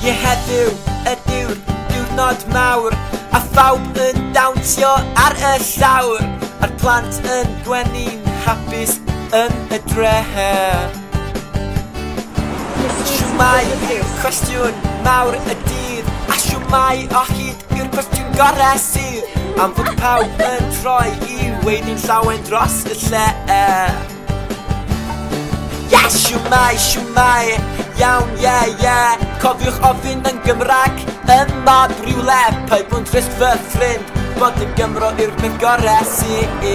Ie heddiw ydyw'r diwrnod mawr, a phawb yn dawnsio ar y llawr, a'r plant yn gwenu'n hapus yn y dref. Shwmae yw'r cwestiwn mawr y dydd, a shwmae o hyd yw'r cwestiwn gorau sydd, am fod pawb yn troi i weiddi'n llawen dros y lle. Shwmae, shwmae, iawn, cofiwch ofyn yn Gymraeg yma rywle, paid bo'n trist fy ffrind, bod yn Gymro yw'r peth gorau sydd.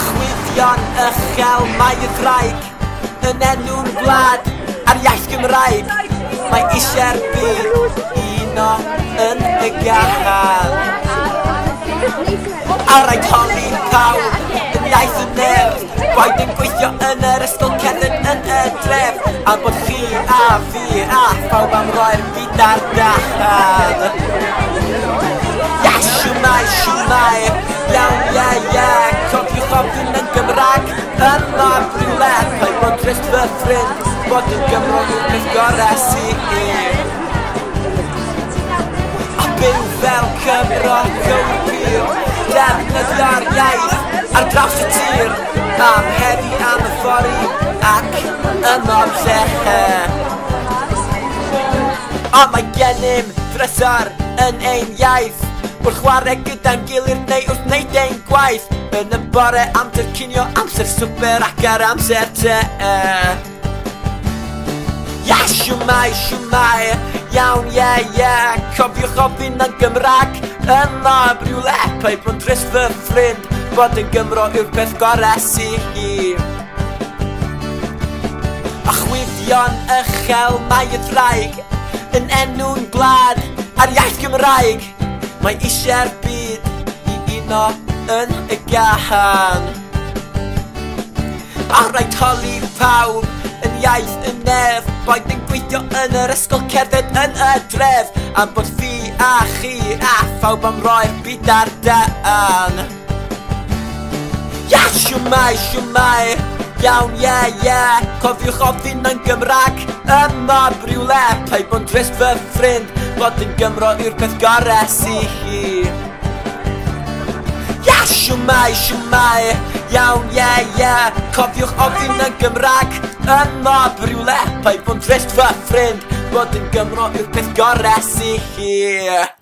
Chwyddion uchel mae y ddraig, yn enw'n gwlad ar iaith Gymraeg, mae eisiau'r byd uno yn y gahal. A rhaid holi pawb yn iaith y nerf, boed yn gweithio yn yr ysgol cerdded yn y dref, am bod chi a fi a phawb am roi'r byd ar dachal. Shwmae, shwmae, iawn, cofiwch ofyn yn Gymraeg yma rywle, paid bo'n trist fy ffrind, bod yn Gymro yw'r peth gorau sydd. A byw fel Cymro cywir, defnyddio'r iaith ar draws y tir, am heddi am y ffori ac ymom lle. O mae gennym drysor yn ein iaith, wrth chwarae gyda'n gilydd neu wrth wneud ein gwaith, yn y bore amser cinio, amser swper ac ar amser te. Shwmae, shwmae, iawn, cofiwch ofyn yn Gymraeg yma rywle, paid bo'n trist fy ffrind, bod yn Gymro yw'r peth gorau sydd. A chwyddion uchel mae y ddraig, yn enw'n gwlad ar iaith Gymraeg, mae eisiau'r byd i uno yn y gahan. A rhaid holi pawb yn iaith y nef, boed yn gweithio yn yr ysgol cerdded yn y dref, am bod fi a chi a phawb am roi'r byd ar dan. Shwmae, shwmae, iawn, cofiwch ofyn yn Gymraeg yma rywle, paid bo'n trist fy ffrind, bod yn Gymro yw'r peth gorau sydd. Shwmae, shwmae, iawn, cofiwch ofyn yn Gymraeg yma rywle, paid bo'n trist fy ffrind, bod yn Gymro yw'r peth gorau sydd.